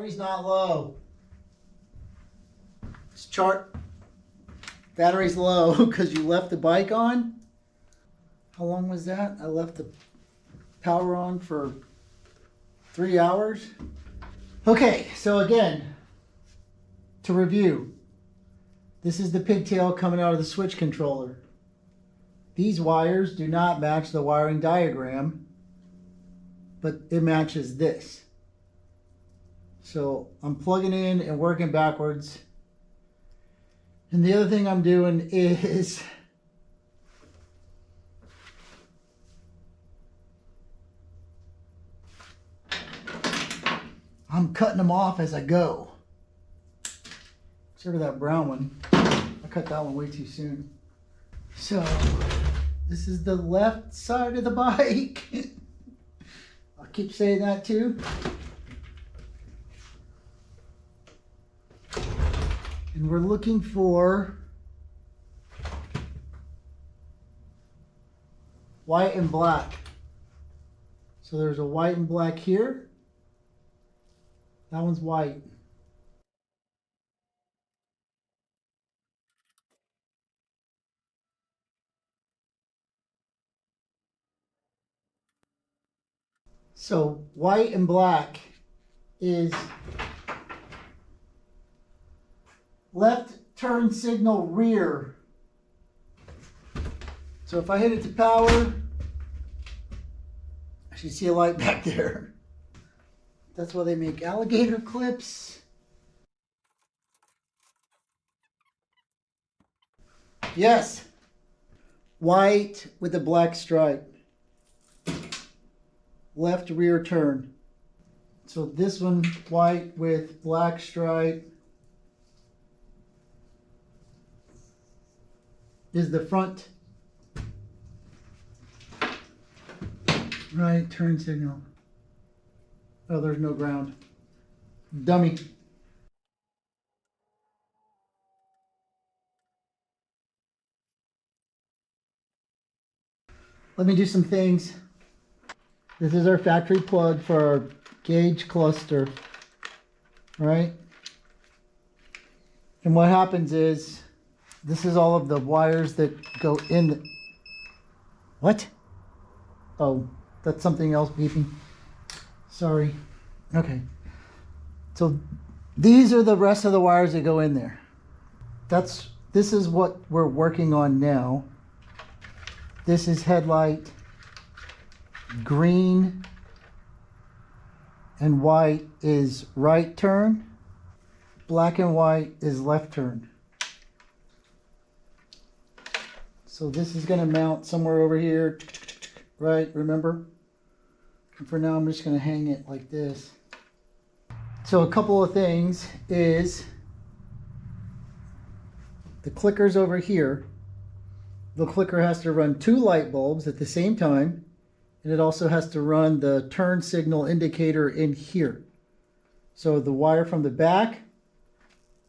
Battery's not low. This chart, battery's low because you left the bike on. How long was that? I left the power on for 3 hours. Okay, so again, to review, this is the pigtail coming out of the switch controller. These wires do not match the wiring diagram, but it matches this. So I'm plugging in and working backwards. And the other thing I'm doing is I'm cutting them off as I go. Except for that brown one. I cut that one way too soon. So this is the left side of the bike. I'll keep saying that too. And we're looking for white and black. So there's a white and black here. That one's white. So white and black is left turn signal rear. So if I hit it to power, I should see a light back there. That's why they make alligator clips. Yes. White with a black stripe. Left rear turn. So this one white with black stripe is the front right turn signal. Oh, there's no ground. Dummy. Let me do some things. This is our factory plug for our gauge cluster, right? And what happens is, this is all of the wires that go in the... What? Oh, that's something else beeping. Sorry. Okay. So these are the rest of the wires that go in there. This is what we're working on now. This is headlight. Green and white is right turn. Black and white is left turn. So this is going to mount somewhere over here, right? Remember? And for now, I'm just going to hang it like this. So a couple of things is the clicker's over here. The clicker has to run 2 light bulbs at the same time. And it also has to run the turn signal indicator in here. So the wire from the back,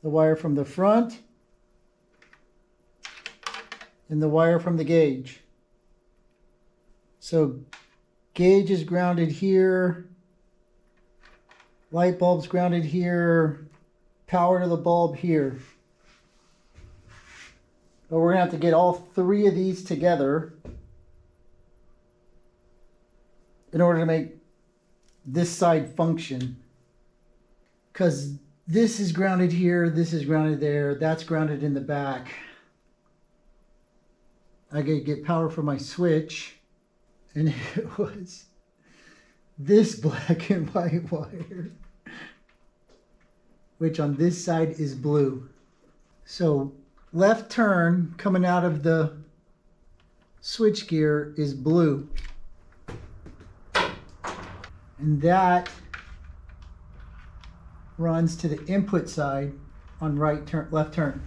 the wire from the front, and the wire from the gauge. So gauge is grounded here, light bulb's grounded here, power to the bulb here. But we're gonna have to get all 3 of these together in order to make this side function. Because this is grounded here, this is grounded there, that's grounded in the back. I gotta get power for my switch, and it was this black and white wire, which on this side is blue. So left turn coming out of the switch gear is blue. And that runs to the input side on right turn, left turn.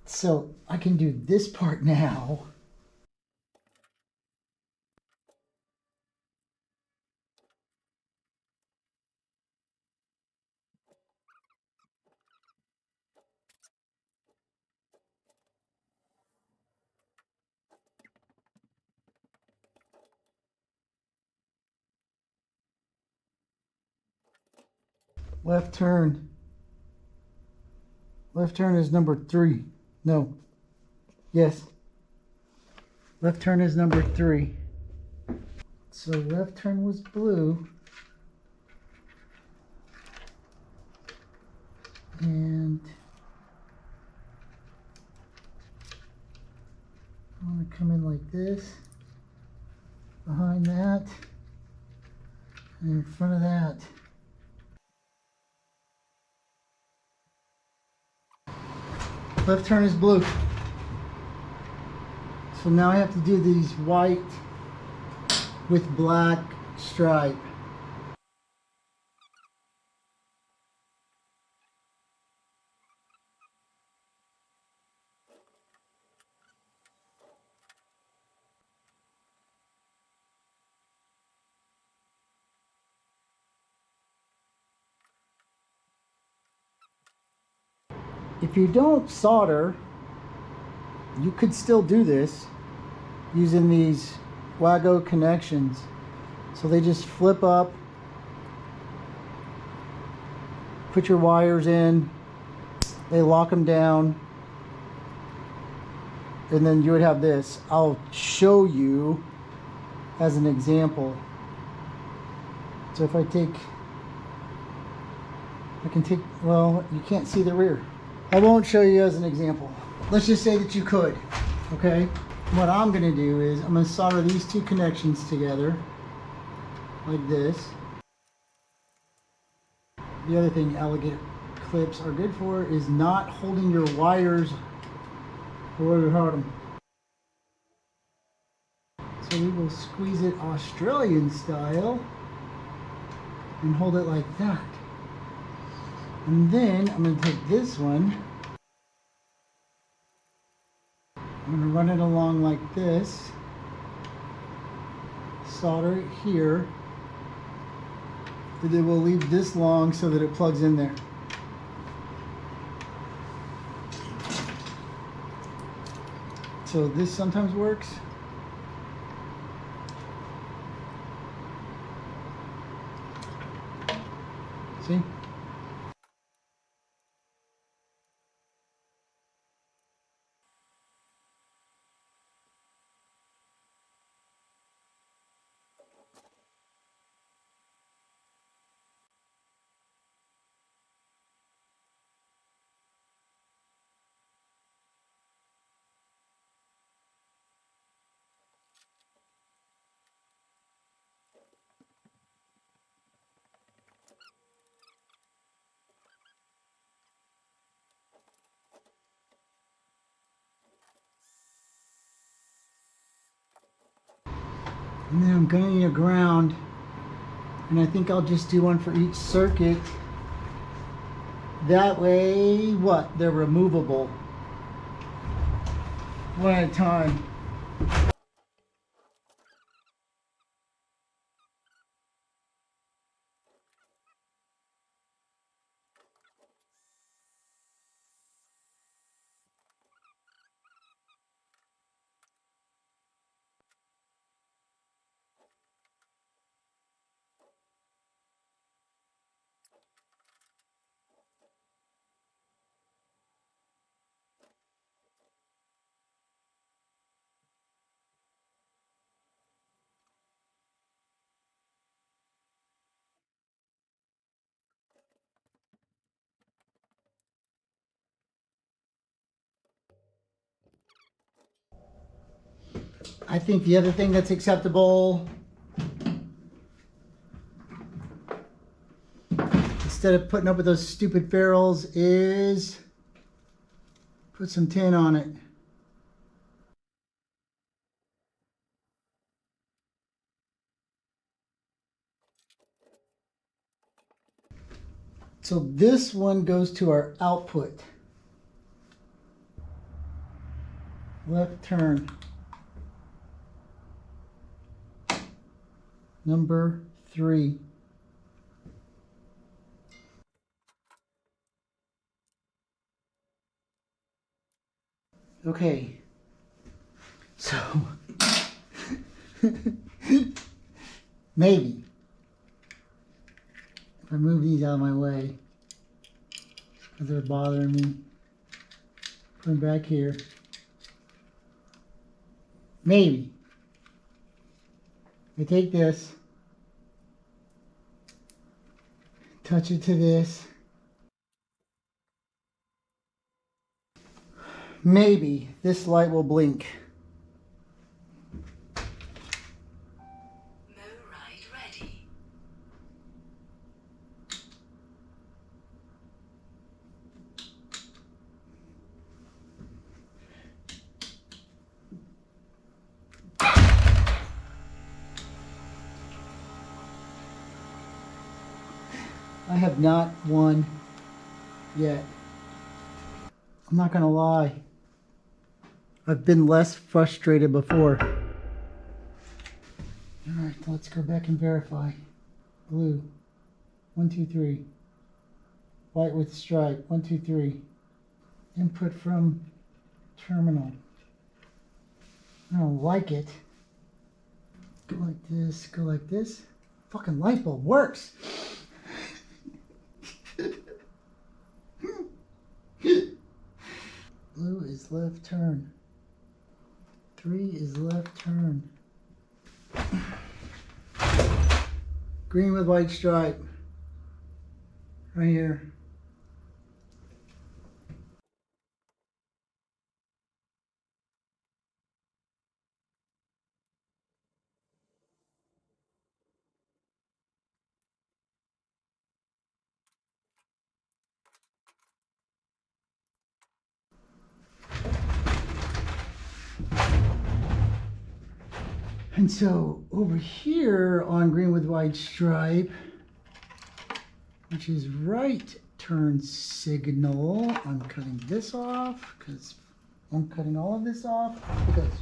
So I can do this part now. Left turn. Left turn is number 3. No. Yes. Left turn is number 3. So left turn was blue. And I want to come in like this, behind that, and in front of that. Left turn is blue. So now I have to do these white with black stripe. If you don't solder, you could still do this using these Wago connections. So they just flip up, put your wires in, they lock them down, and then you would have this. I'll show you as an example. So if I can take, well, you can't see the rear. I won't show you as an example. Let's just say that you could, okay? What I'm gonna do is I'm gonna solder these two connections together like this. The other thing alligator clips are good for is not holding your wires where you hard them. So we will squeeze it Australian style and hold it like that. And then I'm going to take this one, I'm going to run it along like this, solder it here, and then we'll leave this long so that it plugs in there. So this sometimes works. See? And then I'm going to need a ground, and I think I'll just do one for each circuit. That way, what? They're removable. One at a time. I think the other thing that's acceptable, instead of putting up with those stupid ferrules, is put some tin on it. So this one goes to our output. Left turn. Number 3. Okay. So maybe If I move these out of my way, because they're bothering me. Put them back here. Maybe. I take this, touch it to this. Maybe this light will blink. Mo-Ride ready. I have not won yet. I'm not gonna lie. I've been less frustrated before. Alright, let's go back and verify. Blue. 1, 2, 3. White with stripe. 1, 2, 3. Input from terminal. I don't like it. Go like this, go like this. Fucking light bulb works. Blue is left turn. 3 is left turn. Green with white stripe. Right here. And so over here on green with white stripe, which is right turn signal, I'm cutting this off because I'm cutting all of this off because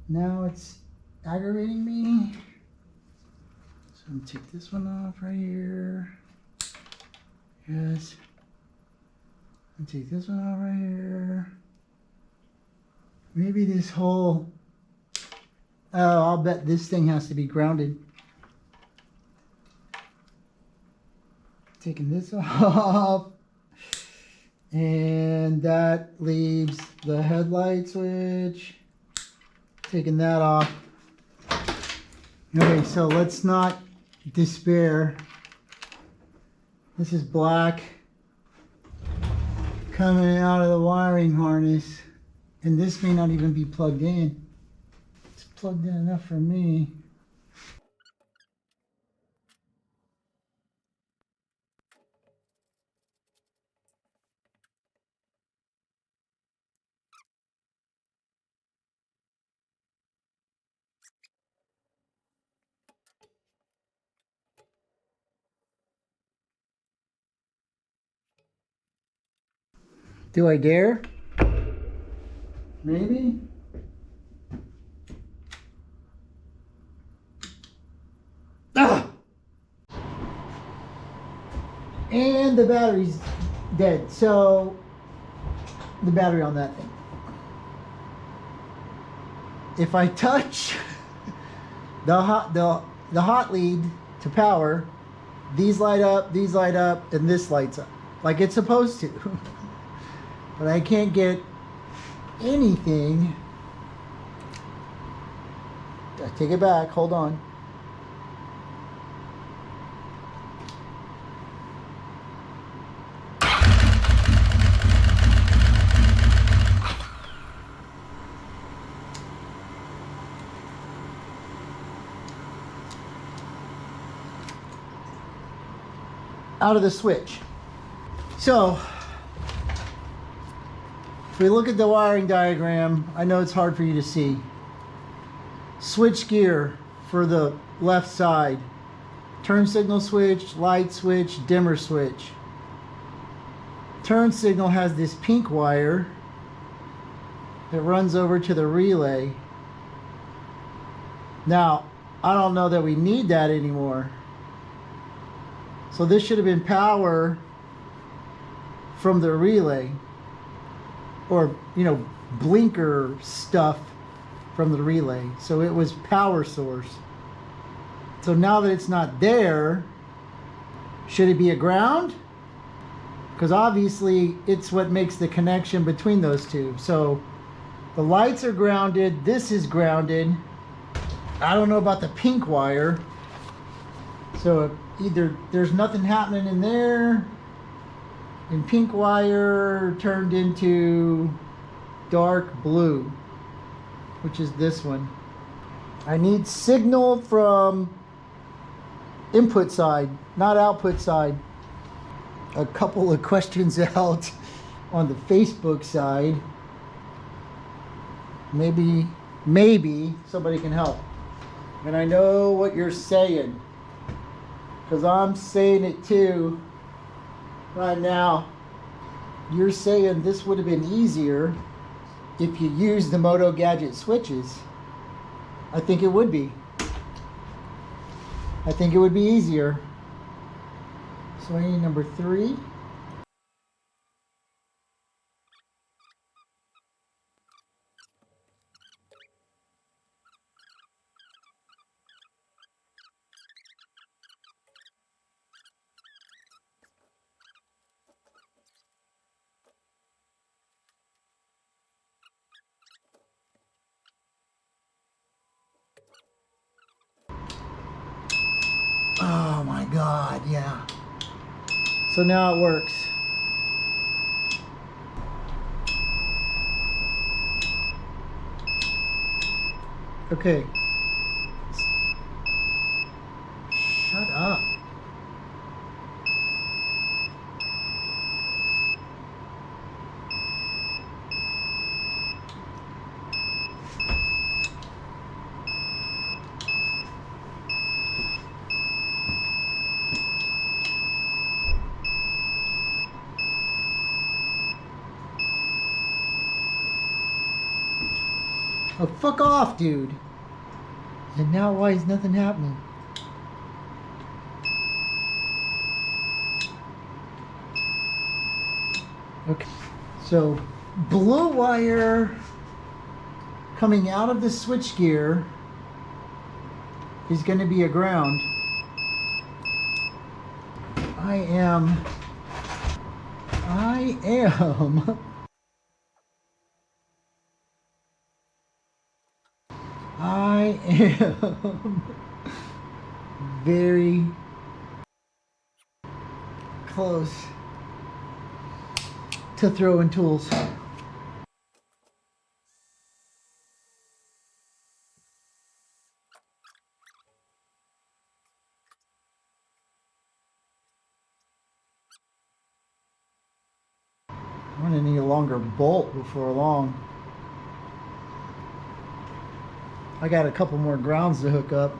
now it's aggravating me. So I'm gonna take this one off right here. Yes. And take this one off right here. Maybe this whole, oh, I'll bet this thing has to be grounded. Taking this off. And that leaves the headlight switch. Taking that off. Okay, so let's not despair. This is black coming out of the wiring harness. And this may not even be plugged in. It's plugged in enough for me. Do I dare? Maybe? Ah! And the battery's dead. So, the battery on that thing. If I touch the hot lead to power, these light up, and this lights up. Like it's supposed to. But I can't get anything. I take it back, hold on. Out of the switch. So, if we look at the wiring diagram, I know it's hard for you to see. Switch gear for the left side. Turn signal switch, light switch, dimmer switch. Turn signal has this pink wire that runs over to the relay. Now, I don't know that we need that anymore. So this should have been power from the relay, or, you know, blinker stuff from the relay. So it was power source. So now that it's not there, Should it be a ground? Because obviously it's what makes the connection between those two. So the lights are grounded, this is grounded. I don't know about the pink wire. So either there's nothing happening in there, and pink wire turned into dark blue, which is this one. I need signal from input side, not output side. A couple of questions out on the Facebook side. Maybe somebody can help. And I know what you're saying, because I'm saying it too right now. You're saying this would have been easier if you used the Motogadget switches. I think it would be. I think it would be easier. So I need number 3. Oh my God, yeah. So now it works. Okay. Shut up. Oh, fuck off, dude. And now why is nothing happening? Okay. So, blue wire coming out of the switchgear is going to be a ground. I am very close to throwing tools. I'm gonna need a longer bolt before long. I got a couple more grounds to hook up.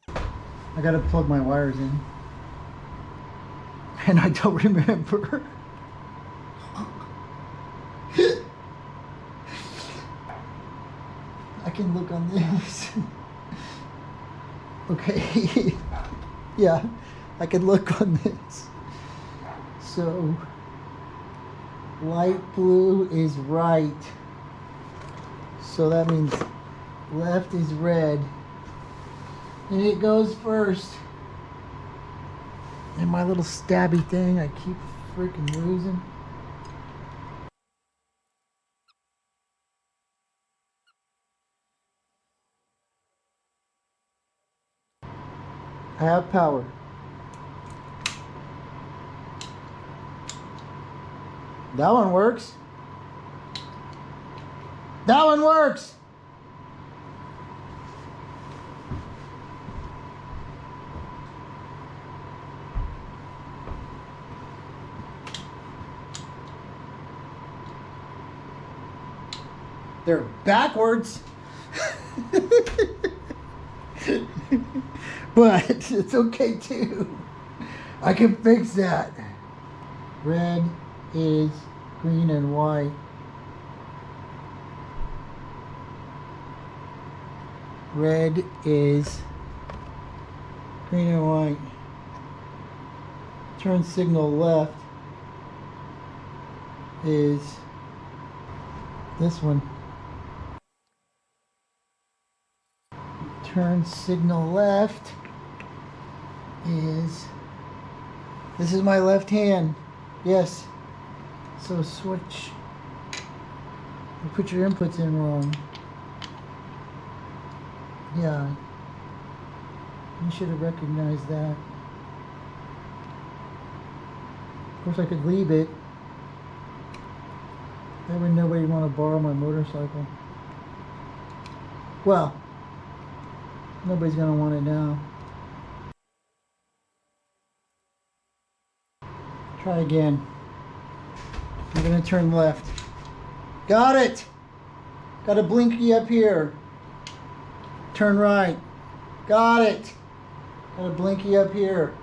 I gotta plug my wires in. And I don't remember. I can look on this. Okay. Yeah, I can look on this. So, light blue is right. So that means left is red. And it goes first. And my little stabby thing, I keep freaking losing. I have power. That one works. That one works. They're backwards. But it's okay too. I can fix that. Red is green and white. Red is green and white. Turn signal left is this one. Turn signal left is, this is my left hand. Yes. So switch. You put your inputs in wrong. Yeah. You should have recognized that. Of course I could leave it. That way nobody would want to borrow my motorcycle. Well, nobody's going to want it now. Try again. I'm going to turn left. Got it! Got a blinky up here. Turn right. Got it! Got a blinky up here.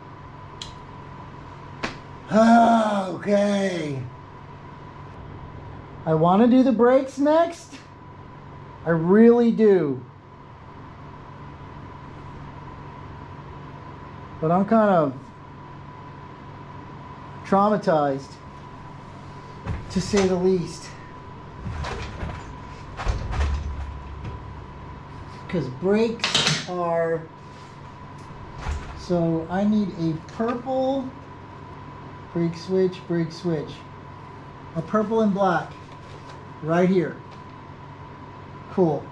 Okay. I want to do the brakes next. I really do. But I'm kind of traumatized, to say the least. Because brakes are... So I need a purple brake switch, brake switch. A purple and black. Right here. Cool.